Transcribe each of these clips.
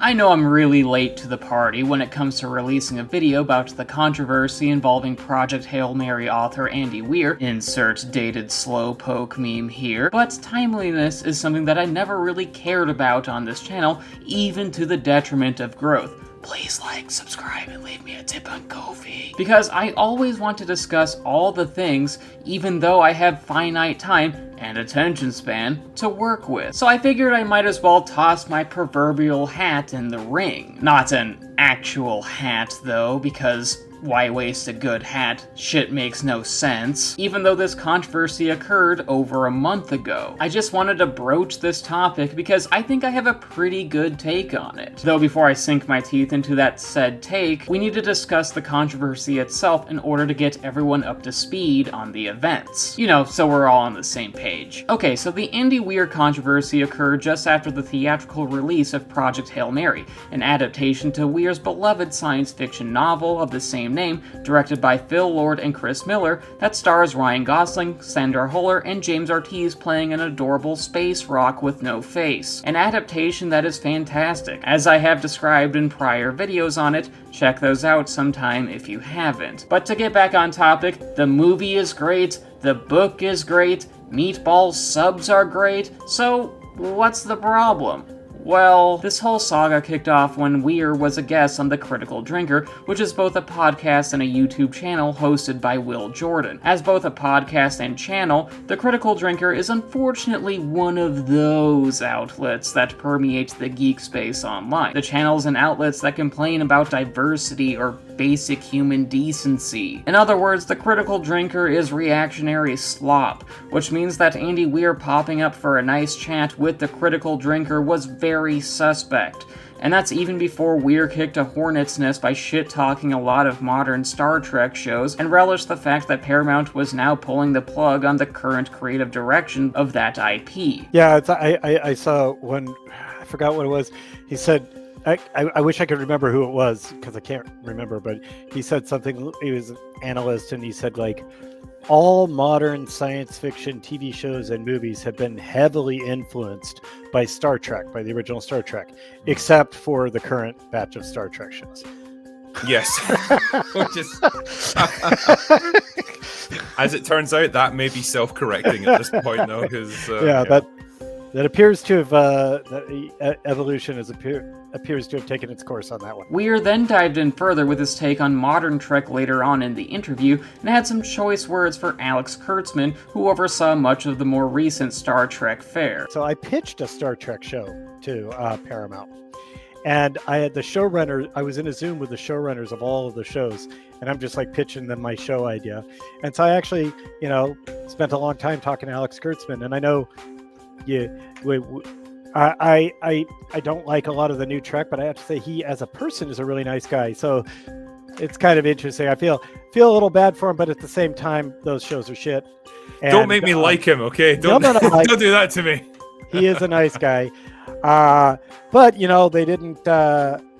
I know I'm really late to the party when it comes to releasing a video about the controversy involving Project Hail Mary author Andy Weir, insert dated slowpoke meme here, but timeliness is something that I never really cared about on this channel, even to the detriment of growth. Please like, subscribe, and leave me a tip on Ko-fi. Because I always want to discuss all the things, even though I have finite time and attention span to work with. So I figured I might as well toss my proverbial hat in the ring. Not an actual hat, though, because why waste a good hat? Shit makes no sense. Even though this controversy occurred over a month ago. I just wanted to broach this topic because I think I have a pretty good take on it. Though before I sink my teeth into that said take, we need to discuss the controversy itself in order to get everyone up to speed on the events. You know, so we're all on the same page. Okay, so the Andy Weir controversy occurred just after the theatrical release of Project Hail Mary, an adaptation to Weir's beloved science fiction novel of the same name, directed by Phil Lord and Chris Miller, that stars Ryan Gosling, Sandra Huller, and James Ortiz playing an adorable space rock with no face. An adaptation that is fantastic. As I have described in prior videos on it, check those out sometime if you haven't. But to get back on topic, the movie is great, the book is great, Meatball subs are great, so what's the problem? Well, this whole saga kicked off when Weir was a guest on The Critical Drinker, which is both a podcast and a YouTube channel hosted by Will Jordan. As both a podcast and channel, The Critical Drinker is unfortunately one of those outlets that permeates the geek space online. The channels and outlets that complain about diversity or basic human decency. In other words, The Critical Drinker is reactionary slop, which means that Andy Weir popping up for a nice chat with The Critical Drinker was very suspect. And that's even before Weir kicked a hornet's nest by shit-talking a lot of modern Star Trek shows and relished the fact that Paramount was now pulling the plug on the current creative direction of that IP. Yeah, I saw one, I forgot what it was. He said, I wish I could remember who it was because I can't remember, but he said something, he was an analyst, and he said, like, all modern science fiction TV shows and movies have been heavily influenced by Star Trek, by the original Star Trek, except for the current batch of Star Trek shows. Yes. Which is, as it turns out, that may be self-correcting at this point, though, because that appears to have evolution appears to have taken its course on that one. Weir then dived in further with his take on modern Trek later on in the interview, and had some choice words for Alex Kurtzman, who oversaw much of the more recent Star Trek fare. So I pitched a Star Trek show to Paramount, and I had the showrunner. I was in a Zoom with the showrunners of all of the shows, and I'm just like pitching them my show idea. And so I actually, spent a long time talking to Alex Kurtzman, and I know. Yeah, I don't like a lot of the new Trek, but I have to say he, as a person, is a really nice guy. So it's kind of interesting. I feel a little bad for him, but at the same time, those shows are shit. And, don't make me like him, okay? Don't don't do that to me. He is a nice guy, but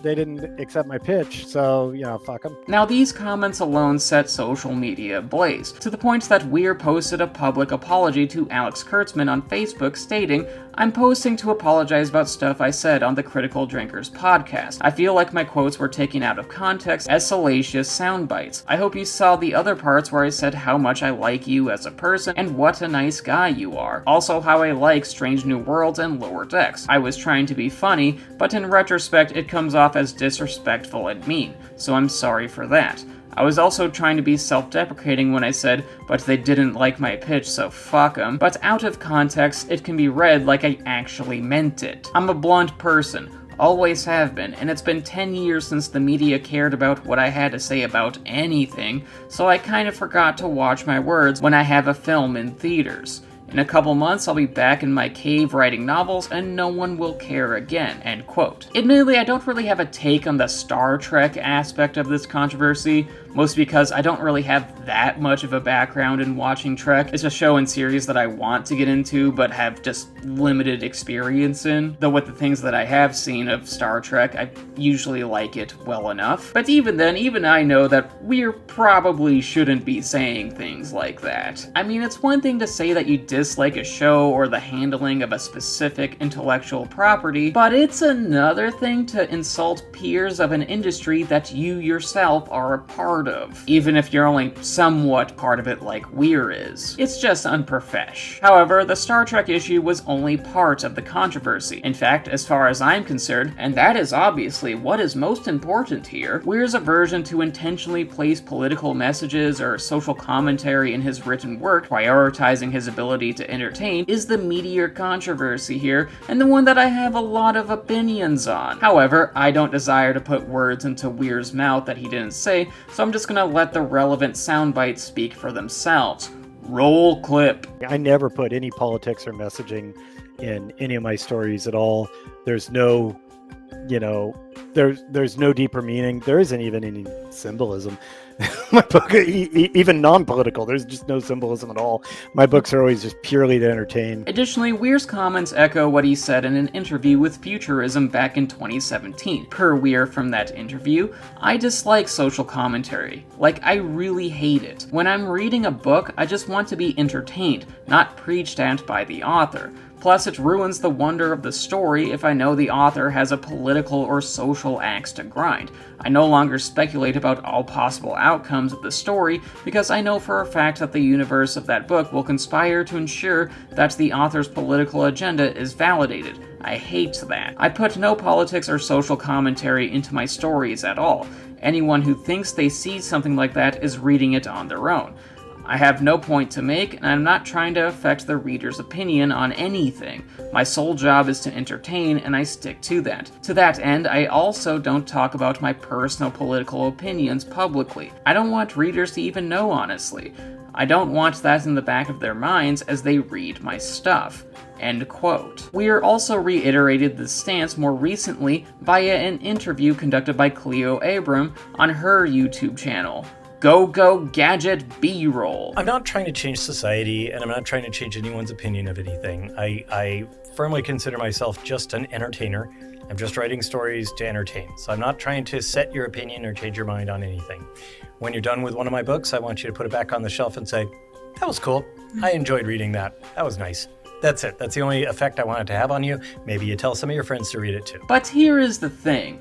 they didn't accept my pitch, so, fuck them. Now, these comments alone set social media ablaze, to the point that Weir posted a public apology to Alex Kurtzman on Facebook stating, "I'm posting to apologize about stuff I said on the Critical Drinkers podcast. I feel like my quotes were taken out of context as salacious sound bites. I hope you saw the other parts where I said how much I like you as a person and what a nice guy you are. Also how I like Strange New Worlds and Lower Decks. I was trying to be funny, but in retrospect it comes off as disrespectful and mean, so I'm sorry for that. I was also trying to be self-deprecating when I said, but they didn't like my pitch, so fuck 'em. But out of context, it can be read like I actually meant it. I'm a blunt person, always have been, and it's been 10 years since the media cared about what I had to say about anything, so I kind of forgot to watch my words when I have a film in theaters. In a couple months, I'll be back in my cave writing novels, and no one will care again," end quote. Admittedly, I don't really have a take on the Star Trek aspect of this controversy, mostly because I don't really have that much of a background in watching Trek. It's a show and series that I want to get into, but have just limited experience in. Though with the things that I have seen of Star Trek, I usually like it well enough. But even then, even I know that Weir probably shouldn't be saying things like that. I mean, it's one thing to say that you dislike a show or the handling of a specific intellectual property, but it's another thing to insult peers of an industry that you yourself are a part of, even if you're only somewhat part of it like Weir is. It's just unprofesh. However, the Star Trek issue was only part of the controversy. In fact, as far as I'm concerned, and that is obviously what is most important here, Weir's aversion to intentionally place political messages or social commentary in his written work, prioritizing his ability to entertain, is the meatier controversy here, and the one that I have a lot of opinions on. However, I don't desire to put words into Weir's mouth that he didn't say, so I'm just gonna let the relevant sound bites speak for themselves. Roll clip. I never put any politics or messaging in any of my stories at all. There's no, there's no deeper meaning. There isn't even any symbolism. My book, even non-political, there's just no symbolism at all. My books are always just purely to entertain. Additionally, Weir's comments echo what he said in an interview with Futurism back in 2017. Per Weir from that interview, I dislike social commentary. Like, I really hate it. When I'm reading a book, I just want to be entertained, not preached at by the author. Plus, it ruins the wonder of the story if I know the author has a political or social axe to grind. I no longer speculate about all possible outcomes of the story because I know for a fact that the universe of that book will conspire to ensure that the author's political agenda is validated. I hate that. I put no politics or social commentary into my stories at all. Anyone who thinks they see something like that is reading it on their own. I have no point to make, and I'm not trying to affect the reader's opinion on anything. My sole job is to entertain, and I stick to that. To that end, I also don't talk about my personal political opinions publicly. I don't want readers to even know, honestly. I don't want that in the back of their minds as they read my stuff." End quote. Weir also reiterated this stance more recently via an interview conducted by Cleo Abram on her YouTube channel. Go Gadget B-roll. I'm not trying to change society, and I'm not trying to change anyone's opinion of anything. I firmly consider myself just an entertainer. I'm just writing stories to entertain. So I'm not trying to set your opinion or change your mind on anything. When you're done with one of my books, I want you to put it back on the shelf and say, that was cool. I enjoyed reading that. That was nice. That's it. That's the only effect I wanted to have on you. Maybe you tell some of your friends to read it too. But here is the thing.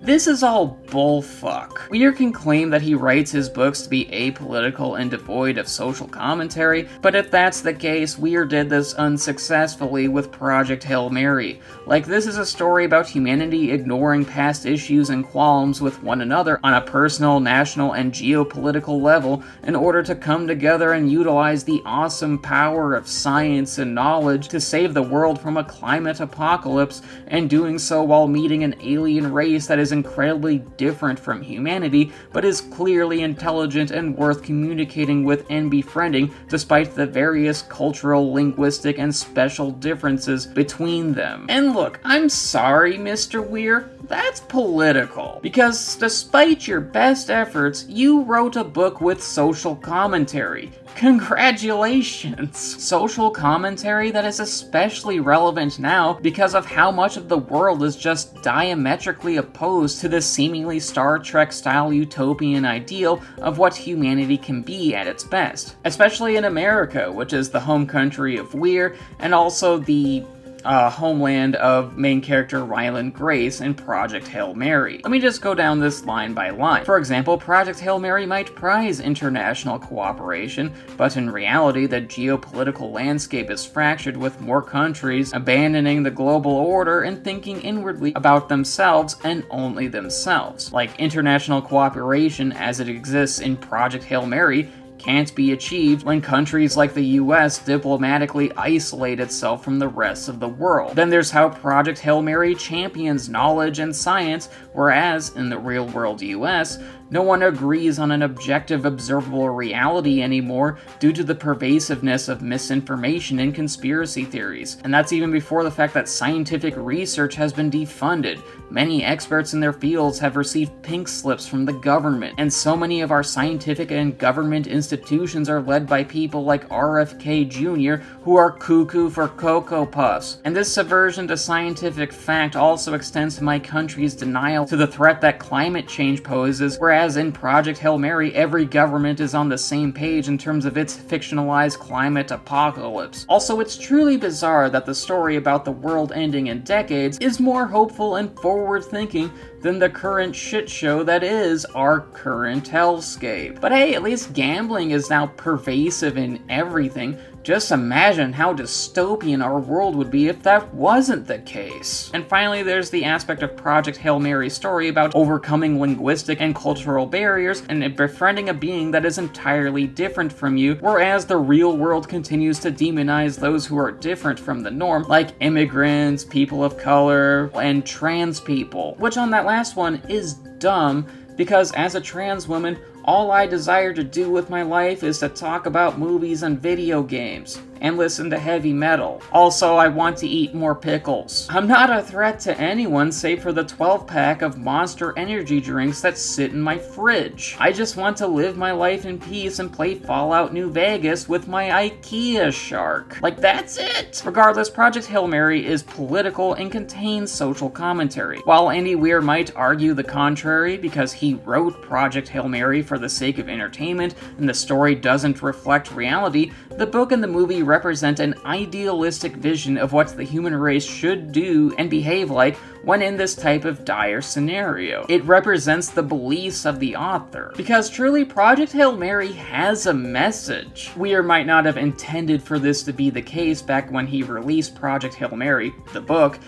This is all bullfuck. Weir can claim that he writes his books to be apolitical and devoid of social commentary, but if that's the case, Weir did this unsuccessfully with Project Hail Mary. Like, this is a story about humanity ignoring past issues and qualms with one another on a personal, national, and geopolitical level in order to come together and utilize the awesome power of science and knowledge to save the world from a climate apocalypse, and doing so while meeting an alien race that is incredibly different from humanity, but is clearly intelligent and worth communicating with and befriending despite the various cultural, linguistic, and special differences between them. And look, I'm sorry, Mr. Weir, that's political. Because despite your best efforts, you wrote a book with social commentary. Congratulations! Social commentary that is especially relevant now because of how much of the world is just diametrically opposed to the seemingly Star Trek-style utopian ideal of what humanity can be at its best. Especially in America, which is the home country of Weir, and also the homeland of main character Ryland Grace in Project Hail Mary. Let me just go down this line by line. For example, Project Hail Mary might prize international cooperation, but in reality the geopolitical landscape is fractured with more countries abandoning the global order and thinking inwardly about themselves and only themselves. Like, international cooperation as it exists in Project Hail Mary can't be achieved when countries like the US diplomatically isolate itself from the rest of the world. Then there's how Project Hail Mary champions knowledge and science, whereas in the real-world US, no one agrees on an objective, observable reality anymore due to the pervasiveness of misinformation and conspiracy theories. And that's even before the fact that scientific research has been defunded. Many experts in their fields have received pink slips from the government, and so many of our scientific and government institutions are led by people like RFK Jr., who are cuckoo for Cocoa Puffs. And this subversion to scientific fact also extends to my country's denial to the threat that climate change poses, whereas whereas in Project Hail Mary, every government is on the same page in terms of its fictionalized climate apocalypse. Also, it's truly bizarre that the story about the world ending in decades is more hopeful and forward-thinking than the current shit show that is our current hellscape. But hey, at least gambling is now pervasive in everything. Just imagine how dystopian our world would be if that wasn't the case. And finally, there's the aspect of Project Hail Mary's story about overcoming linguistic and cultural barriers and befriending a being that is entirely different from you, whereas the real world continues to demonize those who are different from the norm, like immigrants, people of color, and trans people. Which on that last one is dumb, because as a trans woman, all I desire to do with my life is to talk about movies and video games, and listen to heavy metal. Also, I want to eat more pickles. I'm not a threat to anyone save for the 12-pack of Monster energy drinks that sit in my fridge. I just want to live my life in peace and play Fallout New Vegas with my IKEA shark. Like, that's it! Regardless, Project Hail Mary is political and contains social commentary. While Andy Weir might argue the contrary because he wrote Project Hail Mary for the sake of entertainment and the story doesn't reflect reality, the book and the movie represent an idealistic vision of what the human race should do and behave like when in this type of dire scenario. It represents the beliefs of the author. Because truly, Project Hail Mary has a message. Weir might not have intended for this to be the case back when he released Project Hail Mary, the book,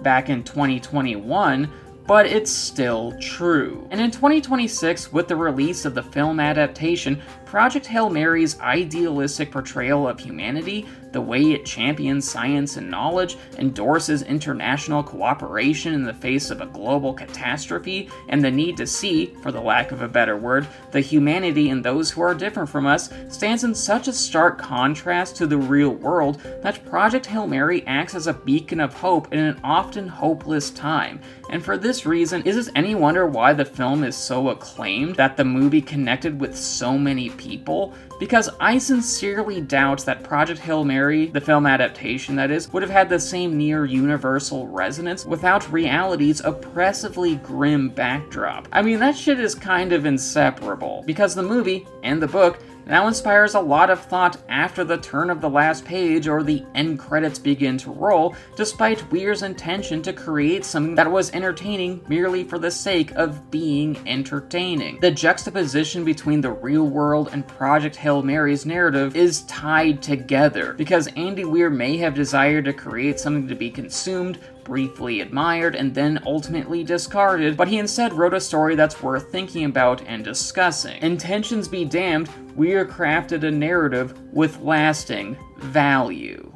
back in 2021, but it's still true. And in 2026, with the release of the film adaptation, Project Hail Mary's idealistic portrayal of humanity, the way it champions science and knowledge, endorses international cooperation in the face of a global catastrophe, and the need to see, for the lack of a better word, the humanity in those who are different from us, stands in such a stark contrast to the real world that Project Hail Mary acts as a beacon of hope in an often hopeless time. And for this reason, is it any wonder why the film is so acclaimed, that the movie connected with so many people? Because I sincerely doubt that Project Hail Mary, the film adaptation that is, would have had the same near universal resonance without reality's oppressively grim backdrop. I mean, that shit is kind of inseparable, because the movie, and the book, now inspires a lot of thought after the turn of the last page or the end credits begin to roll, despite Weir's intention to create something that was entertaining merely for the sake of being entertaining. The juxtaposition between the real world and Project Hail Mary's narrative is tied together, because Andy Weir may have desired to create something to be consumed, briefly admired, and then ultimately discarded, but he instead wrote a story that's worth thinking about and discussing. Intentions be damned, Weir crafted a narrative with lasting value.